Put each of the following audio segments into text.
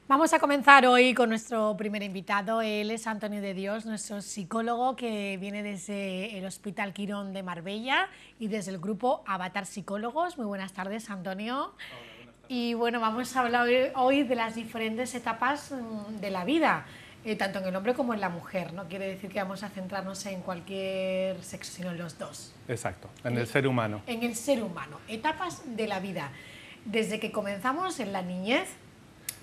Vamos a comenzar hoy con nuestro primer invitado. Él es Antonio de Dios, nuestro psicólogo que viene desde el Hospital Quirón de Marbella y desde el grupo Avatar Psicólogos. Muy buenas tardes, Antonio. Hola, buenas tardes. Y bueno, vamos a hablar hoy de las diferentes etapas de la vida, tanto en el hombre como en la mujer. No quiere decir que vamos a centrarnos en cualquier sexo, sino en los dos. Exacto, en el ser humano. En el ser humano, etapas de la vida. Desde que comenzamos en la niñez,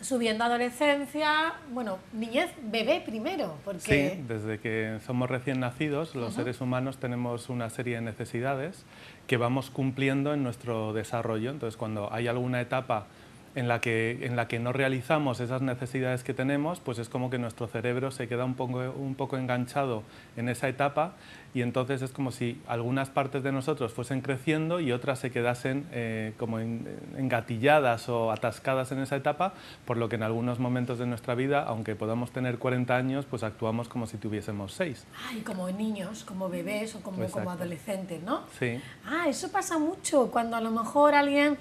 subiendo a adolescencia, bueno, niñez, bebé primero, porque... Sí, desde que somos recién nacidos, los seres humanos tenemos una serie de necesidades que vamos cumpliendo en nuestro desarrollo. Entonces, cuando hay alguna etapa en la que no realizamos esas necesidades que tenemos, pues es como que nuestro cerebro se queda un poco enganchado en esa etapa, y entonces es como si algunas partes de nosotros fuesen creciendo y otras se quedasen como engatilladas o atascadas en esa etapa, por lo que en algunos momentos de nuestra vida, aunque podamos tener 40 años, pues actuamos como si tuviésemos 6. Ay, como niños, como bebés o como adolescentes, ¿no? Sí. Ah, eso pasa mucho, cuando a lo mejor alguien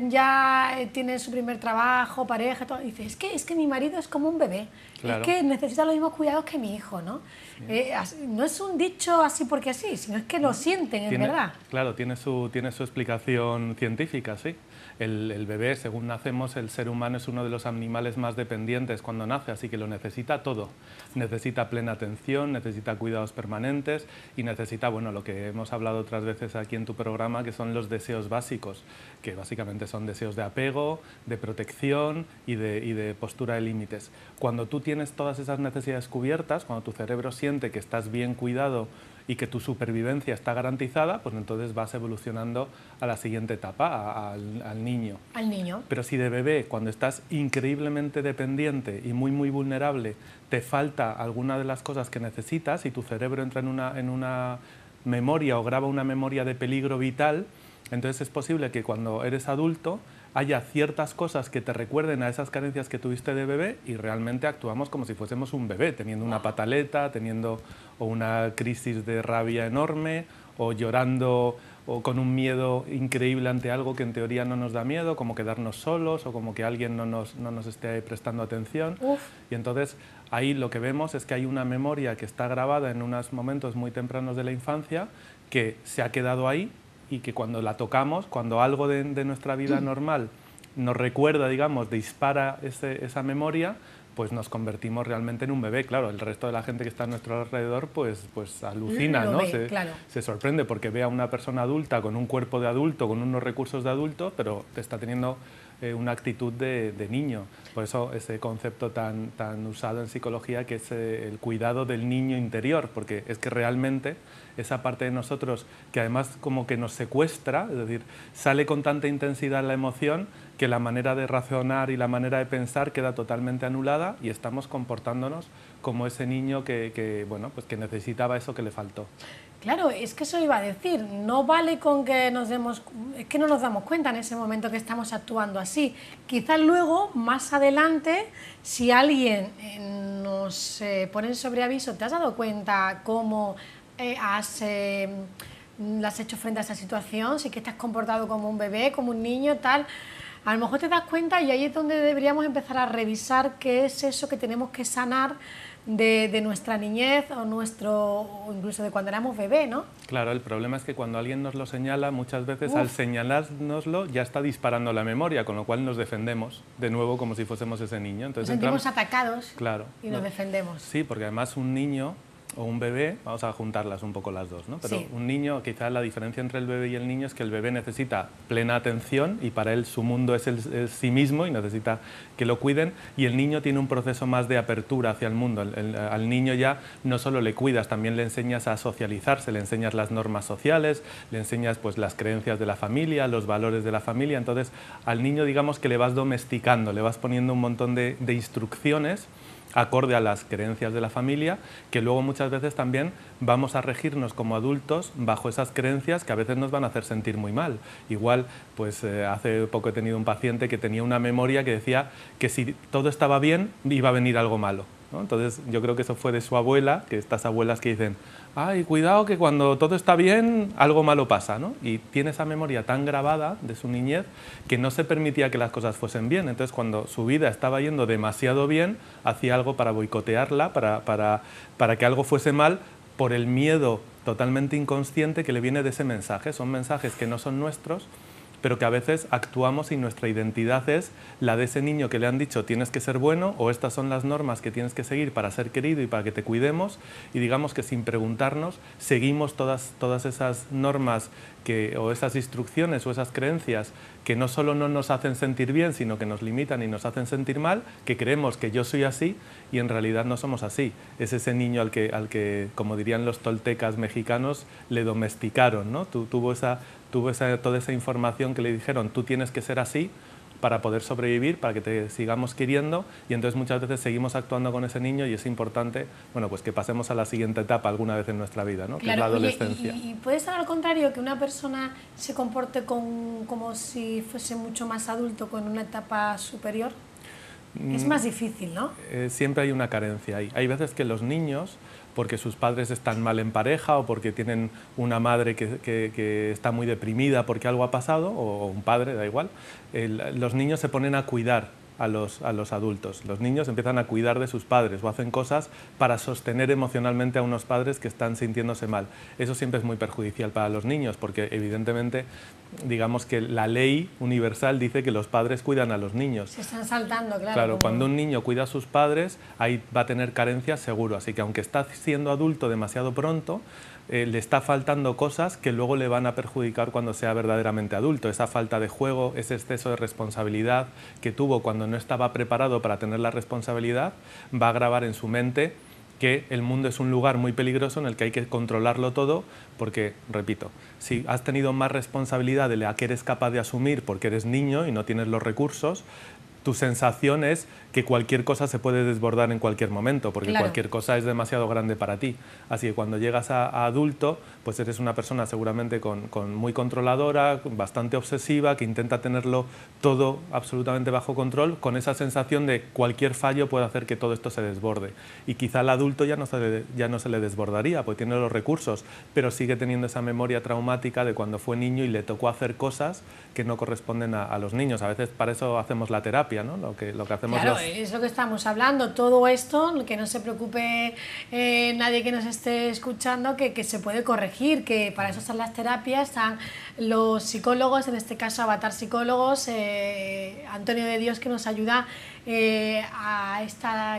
ya tiene su primer trabajo, pareja, todo, y dice, es que mi marido es como un bebé, Claro. es que necesita los mismos cuidados que mi hijo, ¿no? No es un dicho así porque así, sino es que lo sienten, es verdad. Claro, tiene su explicación científica, sí. El bebé, según nacemos, el ser humano es uno de los animales más dependientes cuando nace, así que lo necesita todo. Necesita plena atención, necesita cuidados permanentes y necesita, bueno, lo que hemos hablado otras veces aquí en tu programa, que son los deseos básicos, que básicamente son deseos de apego, de protección y de postura de límites. Cuando tú tienes todas esas necesidades cubiertas, cuando tu cerebro siente que estás bien cuidado y que tu supervivencia está garantizada, pues entonces vas evolucionando a la siguiente etapa, al niño. Al niño. Pero si de bebé, cuando estás increíblemente dependiente y muy vulnerable, te falta alguna de las cosas que necesitas y tu cerebro entra en una memoria o graba una memoria de peligro vital, entonces es posible que cuando eres adulto haya ciertas cosas que te recuerden a esas carencias que tuviste de bebé y realmente actuamos como si fuésemos un bebé, teniendo una pataleta, teniendo o una crisis de rabia enorme, o llorando o con un miedo increíble ante algo que en teoría no nos da miedo, como quedarnos solos o como que alguien no nos esté prestando atención. Uf. Y entonces ahí lo que vemos es que hay una memoria que está grabada en unos momentos muy tempranos de la infancia que se ha quedado ahí, y que cuando la tocamos, cuando algo de nuestra vida normal nos recuerda, digamos, dispara esa memoria, pues nos convertimos realmente en un bebé. Claro, el resto de la gente que está a nuestro alrededor pues alucina, ¿no? Se sorprende porque ve a una persona adulta con un cuerpo de adulto, con unos recursos de adulto, pero está teniendo una actitud de niño. Por eso ese concepto tan usado en psicología, que es el cuidado del niño interior, porque es que realmente esa parte de nosotros que además como que nos secuestra, es decir, sale con tanta intensidad la emoción que la manera de razonar y la manera de pensar queda totalmente anulada y estamos comportándonos como ese niño bueno, pues que necesitaba eso que le faltó. Claro, es que eso iba a decir, no vale con que es que no nos damos cuenta en ese momento que estamos actuando así. Quizás luego, más adelante, si alguien nos pone sobre aviso, ¿te has dado cuenta cómo has hecho frente a esa situación? Si que te has comportado como un bebé, como un niño, tal. A lo mejor te das cuenta y ahí es donde deberíamos empezar a revisar qué es eso que tenemos que sanar de nuestra niñez o incluso de cuando éramos bebé, ¿no? Claro, el problema es que cuando alguien nos lo señala, muchas veces al señalárnoslo ya está disparando la memoria, con lo cual nos defendemos de nuevo como si fuésemos ese niño. Entonces nos sentimos atacados, claro, y nos defendemos. Sí, porque además un niño o un bebé, vamos a juntarlas un poco las dos, ¿no? Pero sí. Un niño, quizás la diferencia entre el bebé y el niño es que el bebé necesita plena atención y para él su mundo es sí mismo y necesita que lo cuiden, y el niño tiene un proceso más de apertura hacia el mundo. Al niño ya no solo le cuidas, también le enseñas a socializarse, le enseñas las normas sociales, le enseñas pues las creencias de la familia, los valores de la familia. Entonces al niño, digamos que le vas domesticando, le vas poniendo un montón de instrucciones acorde a las creencias de la familia, que luego muchas veces también vamos a regirnos como adultos bajo esas creencias que a veces nos van a hacer sentir muy mal. Igual, pues hace poco he tenido un paciente que tenía una memoria que decía que si todo estaba bien iba a venir algo malo. ¿no? Entonces yo creo que eso fue de su abuela, que estas abuelas que dicen, ay, cuidado que cuando todo está bien algo malo pasa, ¿no? Y tiene esa memoria tan grabada de su niñez que no se permitía que las cosas fuesen bien. Entonces cuando su vida estaba yendo demasiado bien, hacía algo para boicotearla, para que algo fuese mal, por el miedo totalmente inconsciente que le viene de ese mensaje. Son mensajes que no son nuestros, pero que a veces actuamos y nuestra identidad es la de ese niño que le han dicho tienes que ser bueno o estas son las normas que tienes que seguir para ser querido y para que te cuidemos, y digamos que sin preguntarnos seguimos todas esas normas o esas instrucciones o esas creencias que no solo no nos hacen sentir bien, sino que nos limitan y nos hacen sentir mal, que creemos que yo soy así y en realidad no somos así. Es ese niño al que como dirían los toltecas mexicanos, le domesticaron, ¿no? Tuvo toda esa información que le dijeron, tú tienes que ser así para poder sobrevivir, para que te sigamos queriendo, y entonces muchas veces seguimos actuando con ese niño y es importante, bueno, pues que pasemos a la siguiente etapa alguna vez en nuestra vida, ¿no? Claro, que es la adolescencia. Oye, ¿y puede ser al contrario, que una persona se comporte como si fuese mucho más adulto con una etapa superior? Es más difícil, ¿no? Siempre hay una carencia ahí. Hay veces que los niños, porque sus padres están mal en pareja o porque tienen una madre que está muy deprimida porque algo ha pasado, o un padre, da igual, los niños se ponen a cuidar a los adultos. Los niños empiezan a cuidar de sus padres o hacen cosas para sostener emocionalmente a unos padres que están sintiéndose mal. Eso siempre es muy perjudicial para los niños porque evidentemente digamos que la ley universal dice que los padres cuidan a los niños. Se están saltando, claro. Claro, cuando un niño cuida a sus padres, ahí va a tener carencias seguro. Así que aunque está siendo adulto demasiado pronto, le está faltando cosas que luego le van a perjudicar cuando sea verdaderamente adulto. Esa falta de juego, ese exceso de responsabilidad que tuvo cuando no estaba preparado para tener la responsabilidad, va a grabar en su mente que el mundo es un lugar muy peligroso en el que hay que controlarlo todo, porque, repito, si has tenido más responsabilidad de la que eres capaz de asumir porque eres niño y no tienes los recursos, tu sensación es que cualquier cosa se puede desbordar en cualquier momento, porque claro, cualquier cosa es demasiado grande para ti. Así que cuando llegas a adulto, pues eres una persona seguramente muy controladora, bastante obsesiva, que intenta tenerlo todo absolutamente bajo control, con esa sensación de cualquier fallo puede hacer que todo esto se desborde. Y quizá al adulto ya no se le desbordaría, porque tiene los recursos, pero sigue teniendo esa memoria traumática de cuando fue niño y le tocó hacer cosas que no corresponden a los niños. A veces para eso hacemos la terapia, ¿no? Lo que hacemos claro, es lo que estamos hablando, todo esto, que no se preocupe nadie que nos esté escuchando, que se puede corregir, que para eso están las terapias, están los psicólogos, en este caso Avatar Psicólogos, Antonio de Dios, que nos ayuda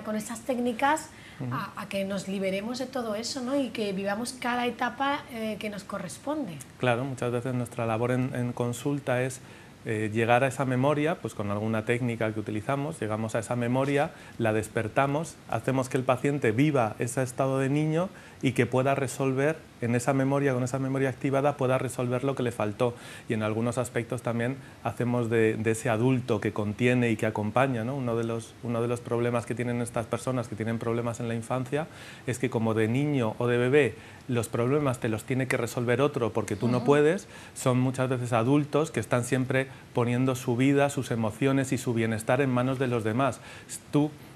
con estas técnicas a que nos liberemos de todo eso, ¿no? Y que vivamos cada etapa que nos corresponde. Claro, muchas veces nuestra labor en consulta es llegar a esa memoria, pues con alguna técnica que utilizamos, llegamos a esa memoria, la despertamos, hacemos que el paciente viva ese estado de niño y que pueda resolver en esa memoria, con esa memoria activada, pueda resolver lo que le faltó. Y en algunos aspectos también hacemos de ese adulto que contiene y que acompaña, ¿no? Uno de los problemas que tienen estas personas que tienen problemas en la infancia es que como de niño o de bebé los problemas te los tiene que resolver otro porque tú no puedes, son muchas veces adultos que están siempre poniendo su vida, sus emociones y su bienestar en manos de los demás.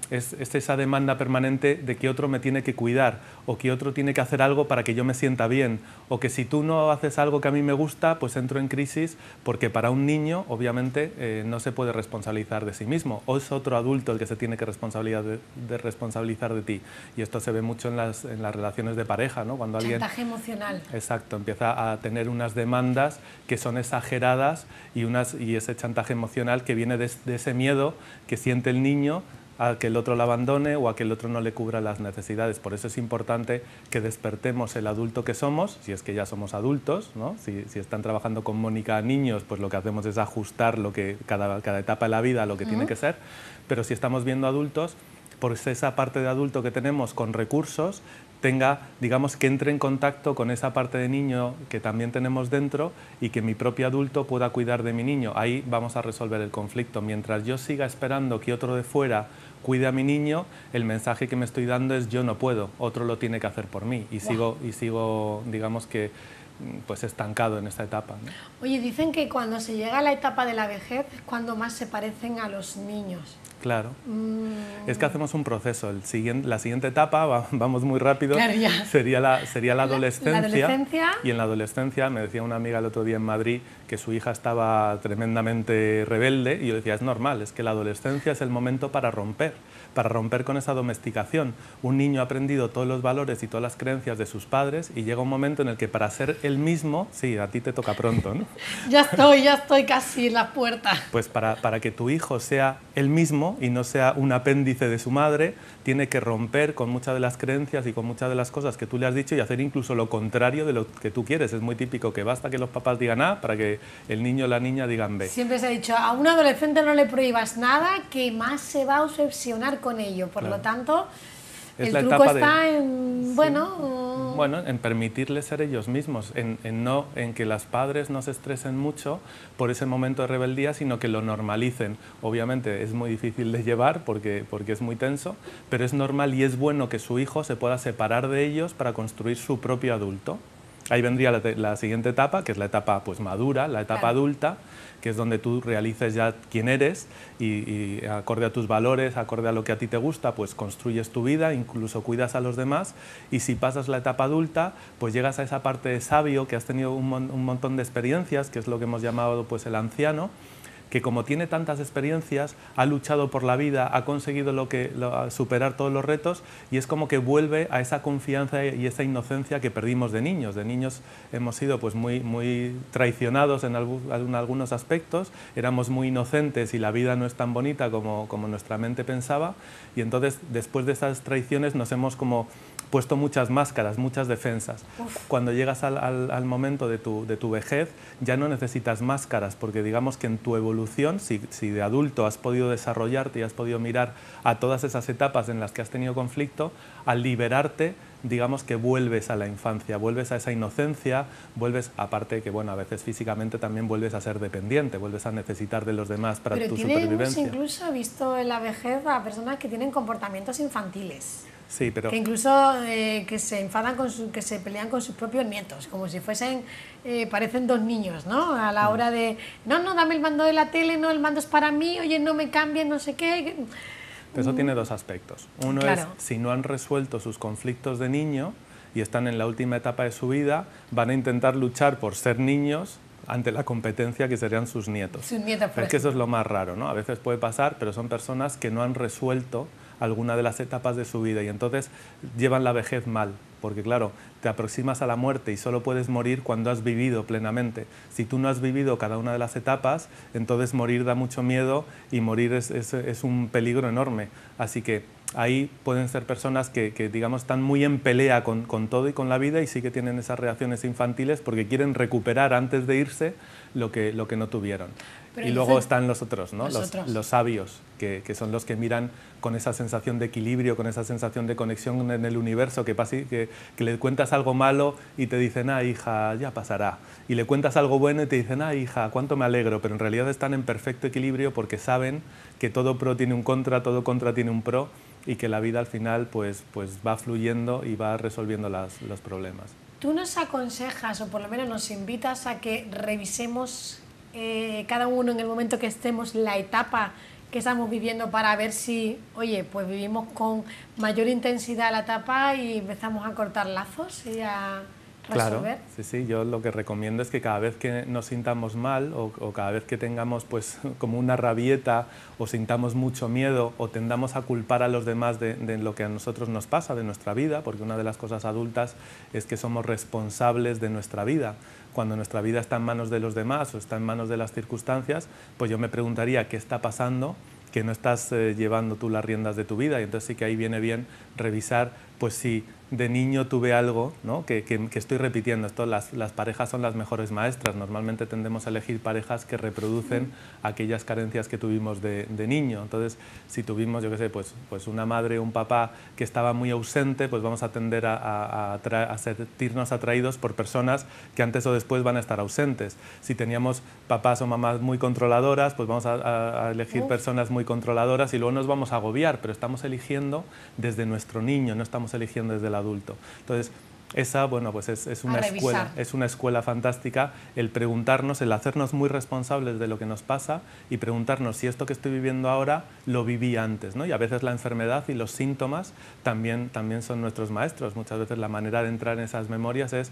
Es esa demanda permanente de que otro me tiene que cuidar o que otro tiene que hacer algo para que yo me sienta bien, o que si tú no haces algo que a mí me gusta, pues entro en crisis, porque para un niño obviamente no se puede responsabilizar de sí mismo, o es otro adulto el que se tiene que responsabilizar de ti. Y esto se ve mucho en las relaciones de pareja, ¿no? Cuando alguien, chantaje emocional. Exacto, empieza a tener unas demandas que son exageradas y ese chantaje emocional que viene de ese miedo que siente el niño a que el otro la abandone o a que el otro no le cubra las necesidades. Por eso es importante que despertemos el adulto que somos, si es que ya somos adultos, ¿no? Si están trabajando con Mónica a niños, pues lo que hacemos es ajustar lo que cada etapa de la vida a lo que tiene que ser, pero si estamos viendo adultos, pues esa parte de adulto que tenemos con recursos digamos, que entre en contacto con esa parte de niño que también tenemos dentro y que mi propio adulto pueda cuidar de mi niño. Ahí vamos a resolver el conflicto. Mientras yo siga esperando que otro de fuera cuide a mi niño, el mensaje que me estoy dando es yo no puedo, otro lo tiene que hacer por mí. Y sigo digamos que pues estancado en esta etapa, ¿no? Oye, dicen que cuando se llega a la etapa de la vejez es cuando más se parecen a los niños. Claro. Es que hacemos un proceso. La siguiente etapa, vamos muy rápido, claro, sería la adolescencia. La adolescencia. Y en la adolescencia, me decía una amiga el otro día en Madrid que su hija estaba tremendamente rebelde y yo decía, es normal, es que la adolescencia es el momento para romper con esa domesticación. Un niño ha aprendido todos los valores y todas las creencias de sus padres y llega un momento en el que para ser él mismo, sí, a ti te toca pronto, ¿no? Ya estoy casi en la puerta. Pues para que tu hijo sea él mismo y no sea un apéndice de su madre, tiene que romper con muchas de las creencias y con muchas de las cosas que tú le has dicho y hacer incluso lo contrario de lo que tú quieres. Es muy típico que basta que los papás digan A para que el niño o la niña digan B. Siempre se ha dicho, a un adolescente no le prohíbas nada, que más se va a obsesionar con ello. Por lo tanto, el truco está en, bueno, en permitirles ser ellos mismos, en que los padres no se estresen mucho por ese momento de rebeldía, sino que lo normalicen. Obviamente es muy difícil de llevar porque es muy tenso, pero es normal y es bueno que su hijo se pueda separar de ellos para construir su propio adulto. Ahí vendría la siguiente etapa, que es la etapa pues, madura, la etapa adulta, que es donde tú realices ya quién eres y acorde a tus valores, acorde a lo que a ti te gusta, pues construyes tu vida, incluso cuidas a los demás, y si pasas la etapa adulta, pues llegas a esa parte de sabio, que has tenido un montón de experiencias, que es lo que hemos llamado pues, el anciano, que como tiene tantas experiencias, ha luchado por la vida, ha conseguido superar todos los retos y es como que vuelve a esa confianza y esa inocencia que perdimos de niños. De niños hemos sido pues, muy traicionados en algunos aspectos, éramos muy inocentes y la vida no es tan bonita como nuestra mente pensaba y entonces después de esas traiciones nos hemos como puesto muchas máscaras, muchas defensas. Cuando llegas al momento de tu vejez ya no necesitas máscaras porque digamos que en tu evolución, si de adulto has podido desarrollarte y has podido mirar a todas esas etapas en las que has tenido conflicto, al liberarte, digamos que vuelves a la infancia, vuelves a esa inocencia, vuelves, aparte que bueno, a veces físicamente también vuelves a ser dependiente, vuelves a necesitar de los demás para tu supervivencia. Pero incluso he visto en la vejez a personas que tienen comportamientos infantiles. Sí, pero... Que incluso que se enfadan, que se pelean con sus propios nietos, como si fuesen, parecen dos niños, ¿no? A la hora de, no, dame el mando de la tele, no, el mando es para mí, oye, no me cambien, no sé qué. Eso tiene dos aspectos. Uno es, si no han resuelto sus conflictos de niño y están en la última etapa de su vida, van a intentar luchar por ser niños ante la competencia que serían sus nietos. Sus nietos, es que eso es lo más raro, ¿no? A veces puede pasar, pero son personas que no han resuelto alguna de las etapas de su vida y entonces llevan la vejez mal, porque claro, te aproximas a la muerte y solo puedes morir cuando has vivido plenamente. Si tú no has vivido cada una de las etapas, entonces morir da mucho miedo y morir es un peligro enorme. Así que ahí pueden ser personas que digamos, están muy en pelea con todo y con la vida y sí que tienen esas reacciones infantiles porque quieren recuperar antes de irse lo que no tuvieron. Pero y luego están los otros, ¿no? Los sabios, que son los que miran con esa sensación de equilibrio, con esa sensación de conexión en el universo, que le cuentas algo malo y te dicen, ah, hija, ya pasará. Y le cuentas algo bueno y te dicen, ah, hija, cuánto me alegro, pero en realidad están en perfecto equilibrio porque saben que todo pro tiene un contra, todo contra tiene un pro y que la vida al final pues va fluyendo y va resolviendo los problemas. ¿Tú nos aconsejas o por lo menos nos invitas a que revisemos cada uno en el momento que estemos la etapa que estamos viviendo para ver si, oye, pues vivimos con mayor intensidad la etapa y empezamos a cortar lazos y a resolver? Claro, sí, yo lo que recomiendo es que cada vez que nos sintamos mal o cada vez que tengamos pues como una rabieta o sintamos mucho miedo o tendamos a culpar a los demás de lo que a nosotros nos pasa, de nuestra vida, porque una de las cosas adultas es que somos responsables de nuestra vida. Cuando nuestra vida está en manos de los demás o está en manos de las circunstancias, pues yo me preguntaría qué está pasando, que no estás llevando tú las riendas de tu vida y entonces sí que ahí viene bien revisar pues si de niño tuve algo, ¿no? que estoy repitiendo. Esto, las parejas son las mejores maestras. Normalmente tendemos a elegir parejas que reproducen aquellas carencias que tuvimos de niño. Entonces, si tuvimos, yo qué sé, pues una madre o un papá que estaba muy ausente, pues vamos a tender a sentirnos atraídos por personas que antes o después van a estar ausentes. Si teníamos papás o mamás muy controladoras, pues vamos a elegir personas muy controladoras y luego nos vamos a agobiar, pero estamos eligiendo desde nuestro niño, no estamos eligiendo desde el adulto. Entonces, Esa, bueno, pues es una revisar. es una escuela fantástica el preguntarnos, el hacernos muy responsables de lo que nos pasa y preguntarnos si esto que estoy viviendo ahora lo viví antes, ¿no? Y a veces la enfermedad y los síntomas también son nuestros maestros. Muchas veces la manera de entrar en esas memorias es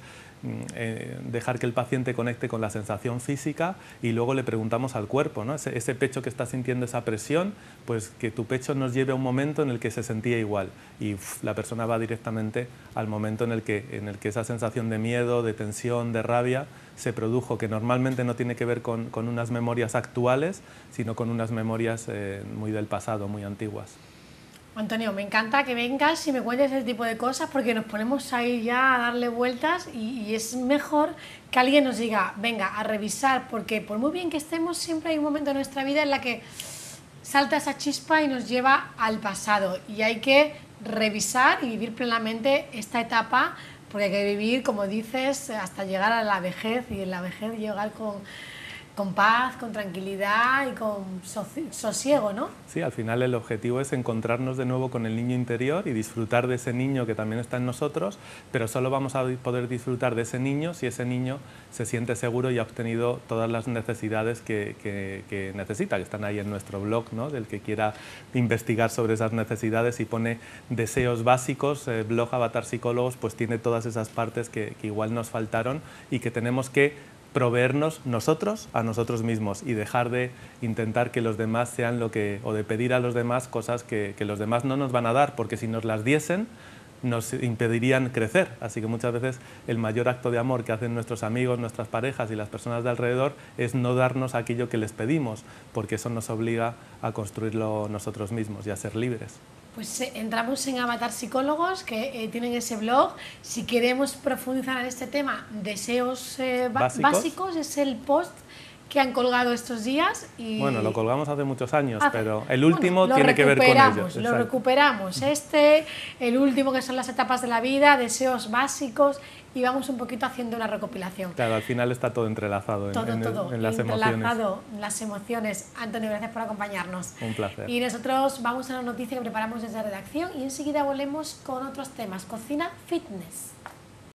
dejar que el paciente conecte con la sensación física y luego le preguntamos al cuerpo, ¿no? Ese pecho que está sintiendo esa presión, pues que tu pecho nos lleve a un momento en el que se sentía igual y la persona va directamente al momento en el que esa sensación de miedo, de tensión, de rabia se produjo, que normalmente no tiene que ver con unas memorias actuales, sino con unas memorias muy del pasado, muy antiguas. Antonio, me encanta que vengas y me cuentes ese tipo de cosas porque nos ponemos ahí ya a darle vueltas y es mejor que alguien nos diga, venga, a revisar, porque por muy bien que estemos, siempre hay un momento en nuestra vida en la que salta esa chispa y nos lleva al pasado y hay que revisar y vivir plenamente esta etapa porque hay que vivir, como dices, hasta llegar a la vejez y en la vejez llegar con paz, con tranquilidad y con sosiego, ¿no? Sí, al final el objetivo es encontrarnos de nuevo con el niño interior y disfrutar de ese niño que también está en nosotros, pero solo vamos a poder disfrutar de ese niño si ese niño se siente seguro y ha obtenido todas las necesidades que necesita, que están ahí en nuestro blog, ¿no? Del que quiera investigar sobre esas necesidades y pone deseos básicos, blog Avatar Psicólogos, pues tiene todas esas partes que igual nos faltaron y que tenemos que proveernos nosotros a nosotros mismos y dejar de intentar que los demás sean lo que, o de pedir a los demás cosas que los demás no nos van a dar, porque si nos las diesen nos impedirían crecer. Así que muchas veces el mayor acto de amor que hacen nuestros amigos, nuestras parejas y las personas de alrededor es no darnos aquello que les pedimos, porque eso nos obliga a construirlo nosotros mismos y a ser libres. Pues entramos en Avatar Psicólogos, que tienen ese blog. Si queremos profundizar en este tema, deseos básicos, es el post que han colgado estos días. Y bueno, lo colgamos hace muchos años, pero el último tiene que ver con ello. Lo recuperamos, el último que son las etapas de la vida, deseos básicos, y vamos un poquito haciendo una recopilación. Claro, al final está todo entrelazado en las emociones. Las emociones. Antonio, gracias por acompañarnos. Un placer. Y nosotros vamos a la noticia que preparamos desde redacción y enseguida volvemos con otros temas. Cocina, fitness.